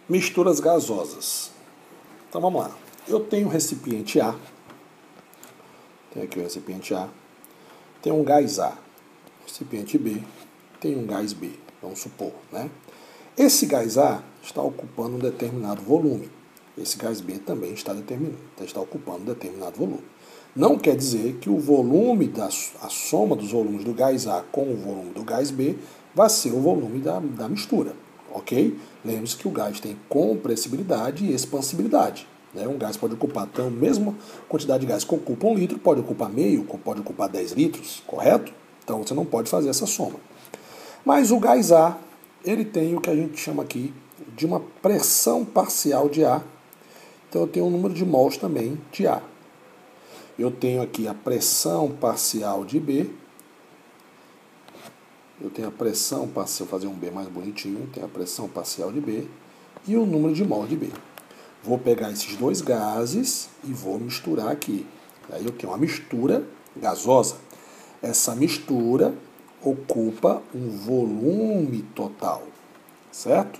Misturas gasosas. Então vamos lá. Eu tenho um recipiente A. Tem aqui o recipiente A. Tem um gás A. Recipiente B. Tem um gás B. Vamos supor, né? Esse gás A está ocupando um determinado volume. Esse gás B também está ocupando um determinado volume. Não quer dizer que o volume, a soma dos volumes do gás A com o volume do gás B vai ser o volume da mistura, ok? Lembre-se que o gás tem compressibilidade e expansibilidade. Né? Um gás pode ocupar a mesma quantidade de gás que ocupa 1 litro, pode ocupar meio, pode ocupar 10 litros, correto? Então você não pode fazer essa soma. Mas o gás A, ele tem o que a gente chama aqui de uma pressão parcial de A. Então eu tenho um número de mols também de A. Eu tenho aqui a pressão parcial de B. Eu tenho a pressão parcial, vou fazer um B mais bonitinho, tenho a pressão parcial de B e o número de mol de B. Vou pegar esses dois gases e vou misturar aqui. Aí eu tenho uma mistura gasosa. Essa mistura ocupa um volume total, certo?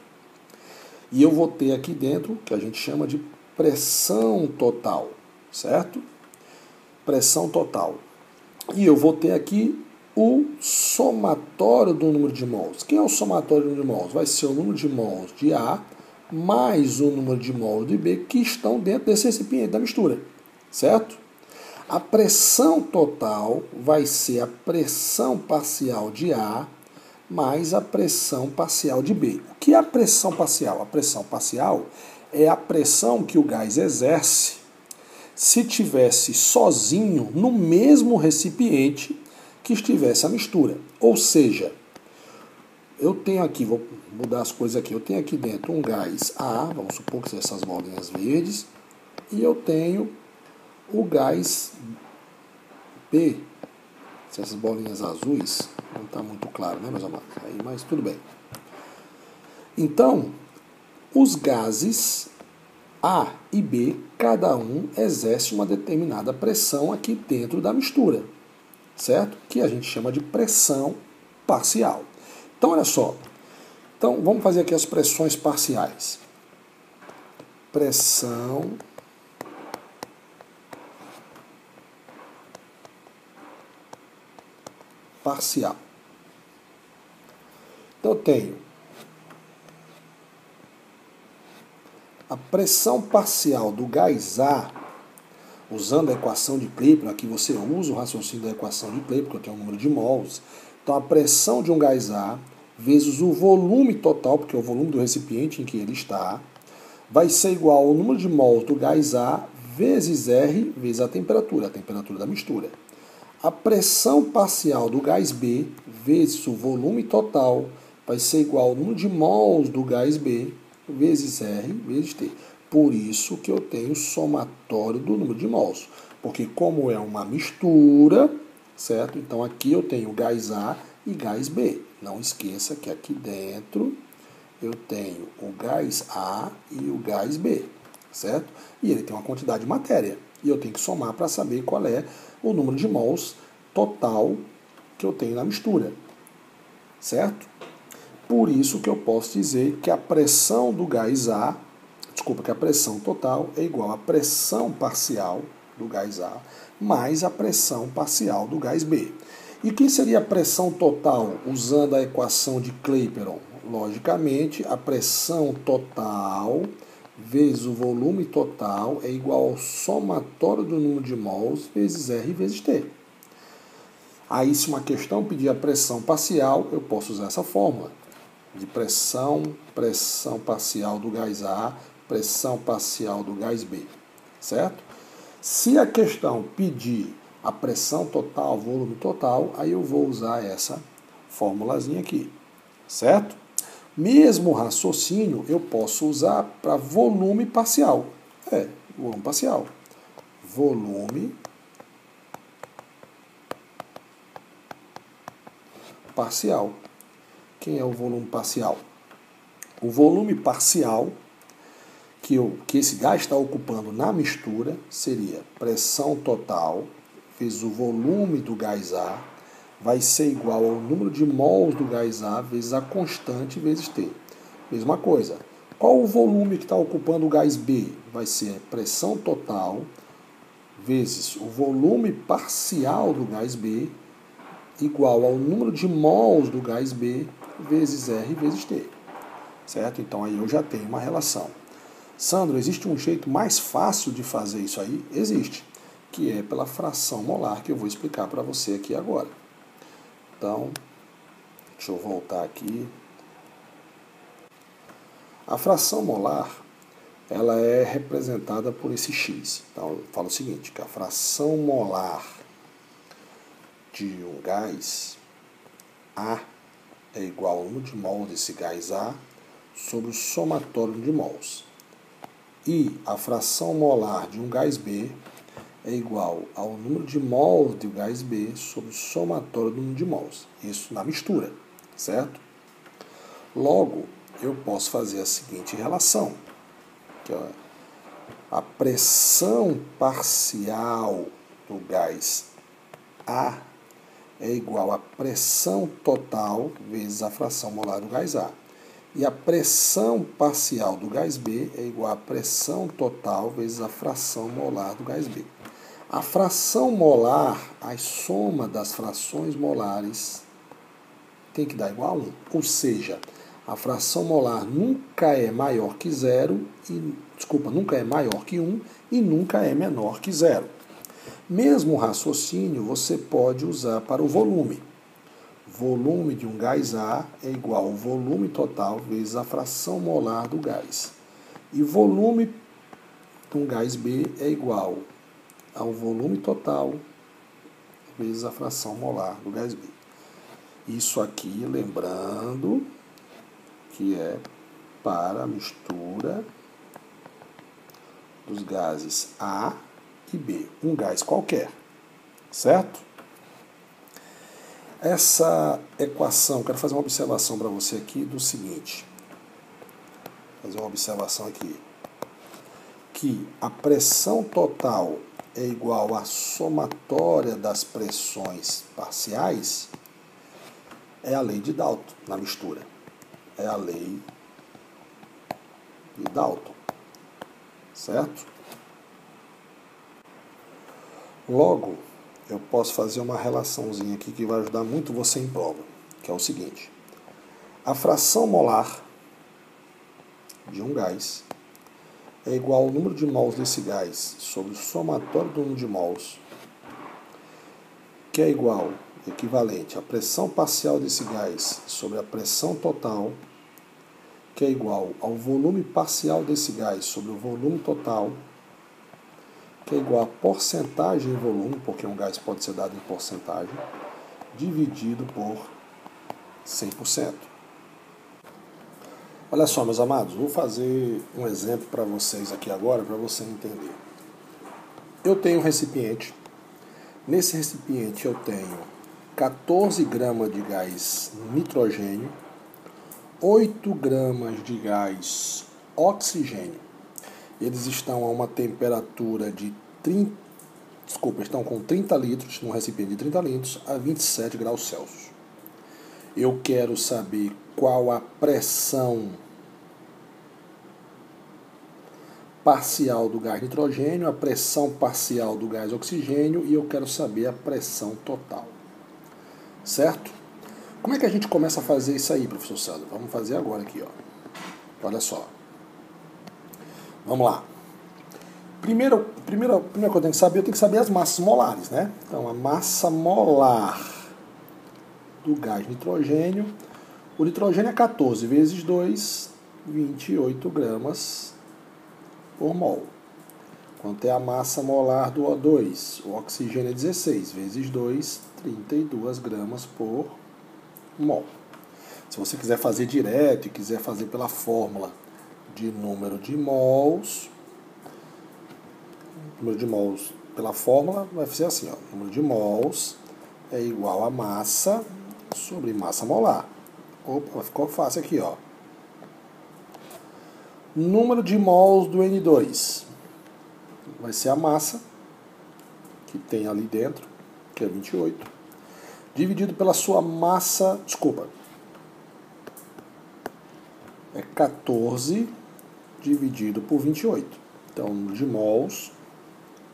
E eu vou ter aqui dentro o que a gente chama de pressão total, certo? Pressão total. E eu vou ter aqui o somatório do número de mols. Quem é o somatório do número de mols? Vai ser o número de mols de A mais o número de mols de B que estão dentro desse recipiente da mistura, certo? A pressão total vai ser a pressão parcial de A mais a pressão parcial de B. O que é a pressão parcial? A pressão parcial é a pressão que o gás exerce se tivesse sozinho no mesmo recipiente que estivesse a mistura. Ou seja, eu tenho aqui, vou mudar as coisas aqui, eu tenho aqui dentro um gás A, vamos supor que são essas bolinhas verdes, e eu tenho o gás B, essas bolinhas azuis, não está muito claro, né, meus amados? Aí, mas tudo bem. Então, os gases A e B, cada um exerce uma determinada pressão aqui dentro da mistura, certo? Que a gente chama de pressão parcial. Então, olha só. Então, vamos fazer aqui as pressões parciais. Pressão parcial. Então, eu tenho a pressão parcial do gás A, usando a equação de Clapeyron, aqui você usa o raciocínio da equação de Clapeyron, porque eu tenho um número de mols. Então, a pressão de um gás A vezes o volume total, porque é o volume do recipiente em que ele está, vai ser igual ao número de mols do gás A vezes R vezes a temperatura da mistura. A pressão parcial do gás B vezes o volume total vai ser igual ao número de mols do gás B vezes R vezes T. Por isso que eu tenho o somatório do número de mols. Porque como é uma mistura, certo? Então aqui eu tenho gás A e gás B. Não esqueça que aqui dentro eu tenho o gás A e o gás B, certo? E ele tem uma quantidade de matéria. E eu tenho que somar para saber qual é o número de mols total que eu tenho na mistura, certo? Por isso que eu posso dizer que a pressão do gás A, que a pressão total é igual à pressão parcial do gás A mais a pressão parcial do gás B. E quem seria a pressão total usando a equação de Clapeyron? Logicamente, a pressão total vezes o volume total é igual ao somatório do número de mols vezes R vezes T. Aí, se uma questão pedir a pressão parcial, eu posso usar essa fórmula de pressão parcial do gás A, pressão parcial do gás B, certo? Se a questão pedir a pressão total, volume total, aí eu vou usar essa formulazinha aqui, certo? Mesmo raciocínio eu posso usar para volume parcial. Volume parcial. Volume parcial. Quem é o volume parcial? O volume parcial que esse gás está ocupando na mistura seria pressão total vezes o volume do gás A vai ser igual ao número de mols do gás A vezes a constante vezes T. Mesma coisa, Qual o volume que está ocupando o gás B? Vai ser a pressão total vezes o volume parcial do gás B igual ao número de mols do gás B vezes R vezes T. Certo? Então aí eu já tenho uma relação. Sandro, existe um jeito mais fácil de fazer isso aí? Existe, que é pela fração molar, que eu vou explicar para você aqui agora. Então, deixa eu voltar aqui. A fração molar, ela é representada por esse X. Então, eu falo o seguinte, que a fração molar de um gás A é igual ao número de mols desse gás A sobre o somatório de mols. E a fração molar de um gás B é igual ao número de mols do gás B sobre o somatório do número de mols. Isso na mistura, certo? Logo, eu posso fazer a seguinte relação, que é a pressão parcial do gás A é igual à pressão total vezes a fração molar do gás A. E a pressão parcial do gás B é igual à pressão total vezes a fração molar do gás B. A fração molar, a soma das frações molares, tem que dar igual a 1. Ou seja, a fração molar nunca é maior que 0, nunca é maior que 1 e nunca é menor que 0. Mesmo o raciocínio você pode usar para o volume. Volume de um gás A é igual ao volume total vezes a fração molar do gás. E volume de um gás B é igual ao volume total vezes a fração molar do gás B. Isso aqui, lembrando que é para a mistura dos gases A e B. Um gás qualquer, certo? Essa equação, quero fazer uma observação para você aqui do seguinte. Fazer uma observação aqui. Que a pressão total é igual à somatória das pressões parciais é a lei de Dalton na mistura. É a lei de Dalton. Certo? Logo, eu posso fazer uma relaçãozinha aqui que vai ajudar muito você em prova, que é o seguinte. A fração molar de um gás é igual ao número de mols desse gás sobre o somatório do número de mols, que é igual, equivalente, à pressão parcial desse gás sobre a pressão total, que é igual ao volume parcial desse gás sobre o volume total, que é igual a porcentagem em volume, porque um gás pode ser dado em porcentagem, dividido por 100%. Olha só, meus amados, vou fazer um exemplo para vocês aqui agora, para você entender. Eu tenho um recipiente. Nesse recipiente eu tenho 14 gramas de gás nitrogênio, 8 gramas de gás oxigênio. Eles estão a uma temperatura de estão com 30 litros, num recipiente de 30 litros, a 27 graus Celsius. Eu quero saber qual a pressão parcial do gás nitrogênio, a pressão parcial do gás oxigênio e eu quero saber a pressão total. Certo? Como é que a gente começa a fazer isso aí, professor Sandro? Vamos fazer agora aqui, ó. Olha só. Vamos lá. Primeira coisa que eu tenho que saber as massas molares, né? Então, a massa molar do gás nitrogênio, o nitrogênio é 14 vezes 2, 28 gramas por mol. Quanto é a massa molar do O2? O oxigênio é 16 vezes 2, 32 gramas por mol. Se você quiser fazer direto e quiser fazer pela fórmula de número de mols pela fórmula vai ser assim, ó, número de mols é igual a massa sobre massa molar. Opa, ficou fácil aqui, ó. Número de mols do N2 vai ser a massa que tem ali dentro, que é 28, dividido pela sua massa, é 14 dividido por 28. Então, o número de mols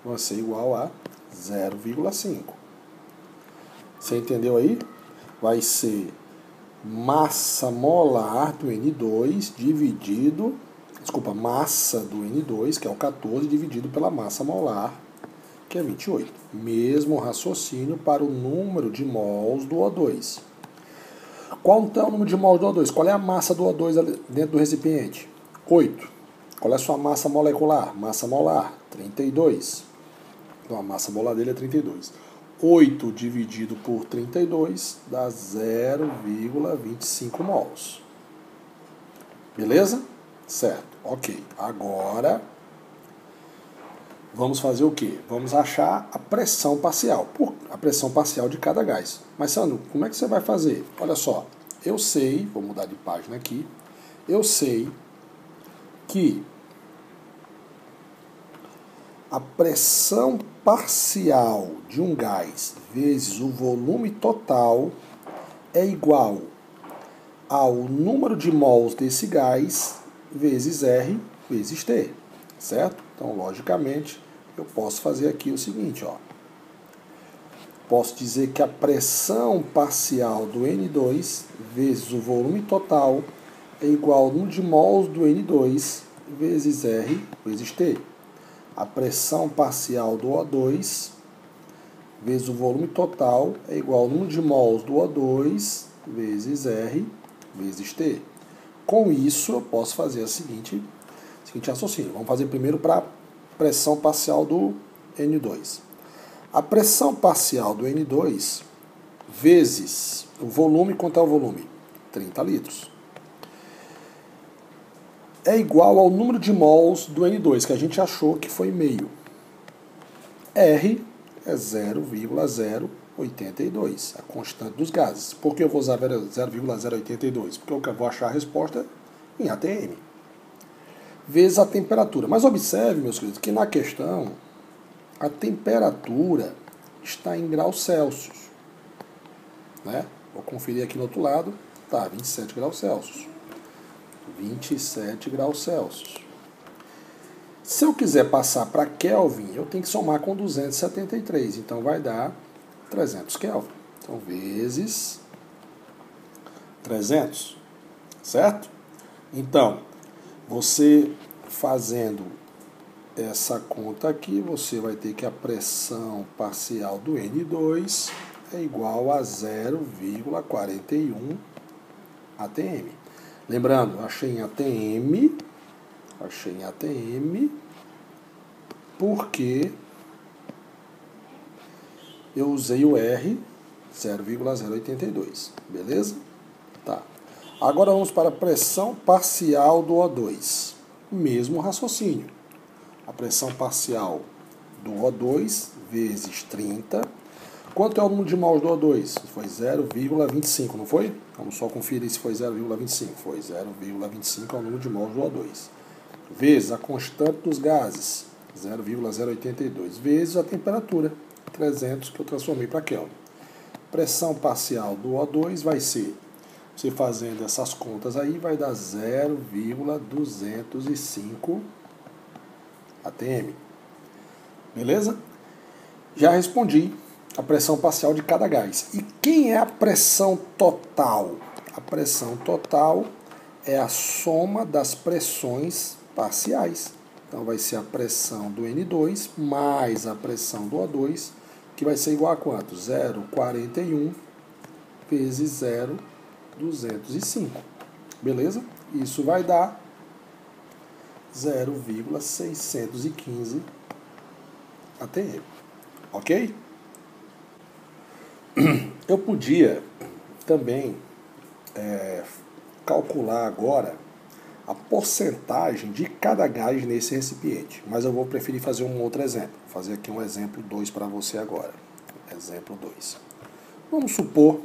vai ser igual a 0,5. Você entendeu aí? Vai ser massa molar do N2 dividido... Desculpa, massa do N2, que é o 14, dividido pela massa molar, que é 28. Mesmo raciocínio para o número de mols do O2. Qual então é o número de mols do O2? Qual é a massa do O2 dentro do recipiente? 8. Qual é a sua massa molecular? Massa molar, 32. Então a massa molar dele é 32. 8 dividido por 32 dá 0,25 mols. Beleza? Certo, ok. Agora, vamos fazer o quê? Vamos achar a pressão parcial. A pressão parcial de cada gás. Mas, Sandro, como é que você vai fazer? Olha só, eu sei, vou mudar de página aqui, eu sei que a pressão parcial de um gás vezes o volume total é igual ao número de mols desse gás vezes R vezes T, certo? Então, logicamente, eu posso fazer aqui o seguinte, ó. Posso dizer que a pressão parcial do N2 vezes o volume total é igual ao número de mols do N2 vezes R vezes T. A pressão parcial do O2 vezes o volume total é igual ao número de mols do O2 vezes R vezes T. Com isso, eu posso fazer o seguinte raciocínio. Vamos fazer primeiro para a pressão parcial do N2. A pressão parcial do N2 vezes o volume, quanto é o volume? 30 litros. É igual ao número de mols do N2, que a gente achou que foi meio. R é 0,082, a constante dos gases. Por que eu vou usar 0,082? Porque eu vou achar a resposta em ATM. Vezes a temperatura. Mas observe, meus queridos, que na questão a temperatura está em graus Celsius. Né? Vou conferir aqui no outro lado. Tá, 27 graus Celsius. 27 graus Celsius. Se eu quiser passar para Kelvin, eu tenho que somar com 273. Então vai dar 300 Kelvin. Então, vezes 300. Certo? Então, você fazendo essa conta aqui, você vai ter que a pressão parcial do N2 é igual a 0,41 atm. Lembrando, achei em atm porque eu usei o R 0,082, beleza? Tá. Agora vamos para a pressão parcial do O2. Mesmo raciocínio. A pressão parcial do O2 vezes 30. Quanto é o número de mols do O2? Foi 0,25, não foi? Vamos só conferir se foi 0,25. Foi 0,25 é o número de mols do O2. Vezes a constante dos gases, 0,082. Vezes a temperatura, 300, que eu transformei para Kelvin. Pressão parcial do O2 vai ser, você fazendo essas contas aí, vai dar 0,205 atm. Beleza? Já respondi a pressão parcial de cada gás. E quem é a pressão total? A pressão total é a soma das pressões parciais. Então vai ser a pressão do N2 mais a pressão do O2, que vai ser igual a quanto? 0,41 vezes 0,205. Beleza? Isso vai dar 0,615 atm. Ok? Eu podia também calcular agora a porcentagem de cada gás nesse recipiente, mas eu vou preferir fazer um outro exemplo. Vou fazer aqui um exemplo 2 para você agora. Exemplo 2. Vamos supor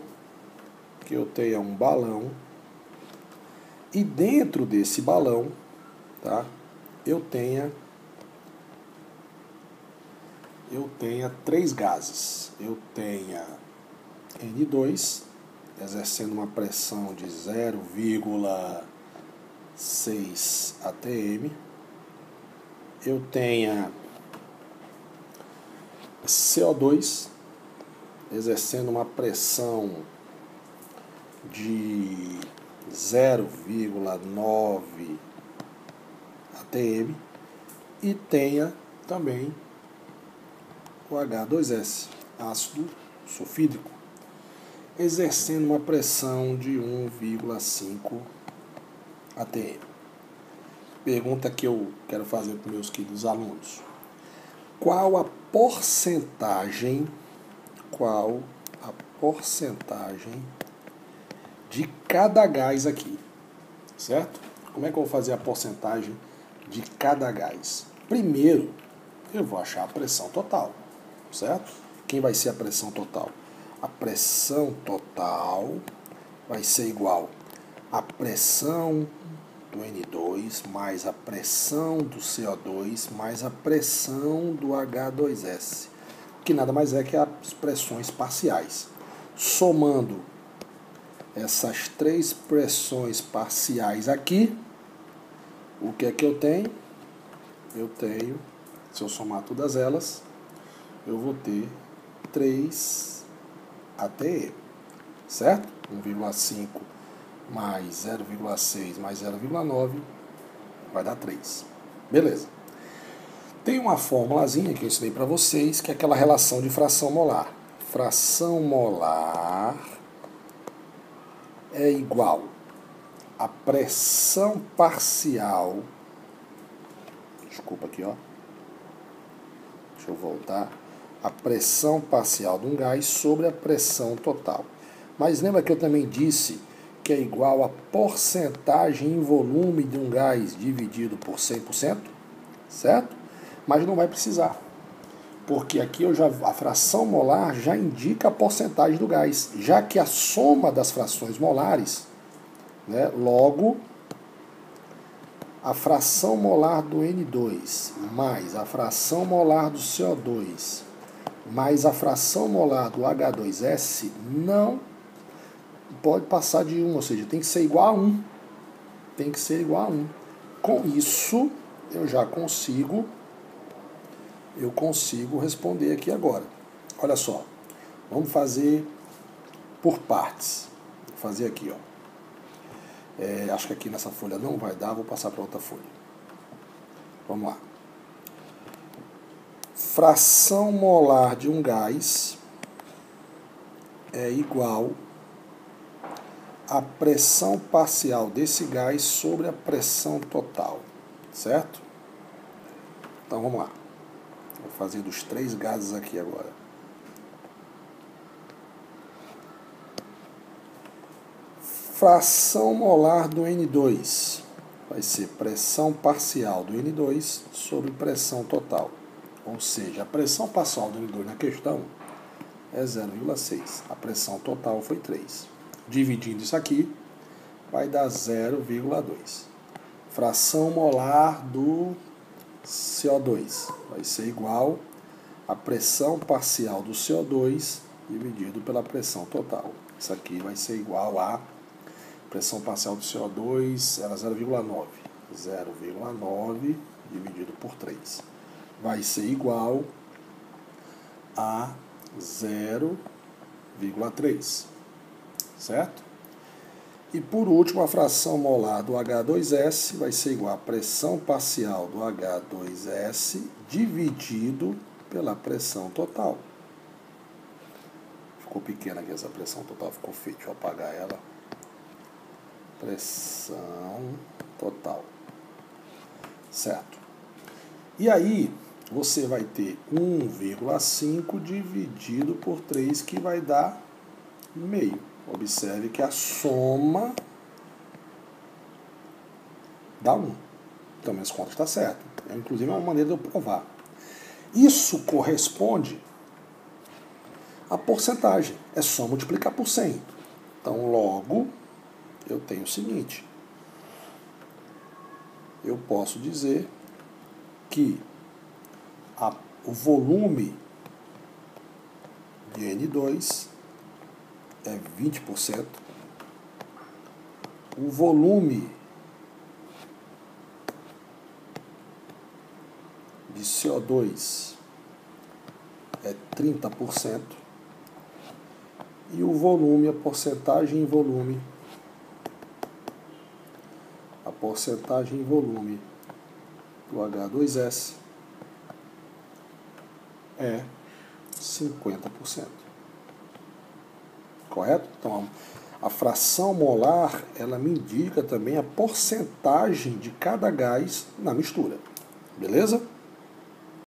que eu tenha um balão e dentro desse balão, tá, eu tenha 3 gases. Eu tenha N2 exercendo uma pressão de 0,0 6 atm, eu tenha CO2 exercendo uma pressão de 0,9 atm e tenha também o H2S, ácido sulfídrico, exercendo uma pressão de 1,5 atm. Pergunta que eu quero fazer para os meus queridos alunos: qual a porcentagem de cada gás aqui, certo? Como é que eu vou fazer a porcentagem de cada gás? Primeiro, eu vou achar a pressão total, certo? Quem vai ser a pressão total? A pressão total vai ser igual à pressão do N2 mais a pressão do CO2 mais a pressão do H2S, que nada mais é que as pressões parciais. Somando essas três pressões parciais aqui, o que é que eu tenho? Eu tenho, se eu somar todas elas, eu vou ter 3 atm, certo? 1,5 mais 0,6 mais 0,9 vai dar 3. Beleza. Tem uma formulazinha que eu ensinei para vocês, que é aquela relação de fração molar. Fração molar é igual a pressão parcial. Desculpa aqui, ó. Deixa eu voltar. A pressão parcial de um gás sobre a pressão total. Mas lembra que eu também disse que é igual a porcentagem em volume de um gás dividido por 100%, certo? Mas não vai precisar, porque aqui a fração molar já indica a porcentagem do gás, já que a soma das frações molares, né, logo, a fração molar do N2 mais a fração molar do CO2 mais a fração molar do H2S não pode passar de 1, ou seja, tem que ser igual a 1. Tem que ser igual a 1. Com isso, eu já consigo responder aqui agora. Olha só, vamos fazer por partes. Vou fazer aqui, ó. Acho que aqui nessa folha não vai dar, vou passar para outra folha. Vamos lá. Fração molar de um gás é igual a pressão parcial desse gás sobre a pressão total, certo? Então vamos lá. Vou fazer dos 3 gases aqui agora. Fração molar do N2 vai ser pressão parcial do N2 sobre pressão total. Ou seja, a pressão parcial do N2 na questão é 0,6. A pressão total foi 3. Dividindo isso aqui, vai dar 0,2. Fração molar do CO2 vai ser igual à pressão parcial do CO2 dividido pela pressão total. Isso aqui vai ser igual a pressão parcial do CO2 era 0,9. 0,9 dividido por 3. Vai ser igual a 0,3. Certo? E por último, a fração molar do H2S vai ser igual à pressão parcial do H2S dividido pela pressão total. Ficou pequena aqui essa pressão total, ficou feio. Deixa eu apagar ela. Pressão total. Certo? E aí, você vai ter 1,5 dividido por 3, que vai dar meio. Observe que a soma dá 1. Então, minhas contas estão certas. Inclusive, é uma maneira de eu provar. Isso corresponde à porcentagem. É só multiplicar por 100. Então, logo, eu tenho o seguinte. Eu posso dizer que o volume de N2 é 20%. O volume de CO2 é 30%, e o volume, a porcentagem em volume do H2S é 50%. Correto? Então, a fração molar, ela me indica também a porcentagem de cada gás na mistura. Beleza?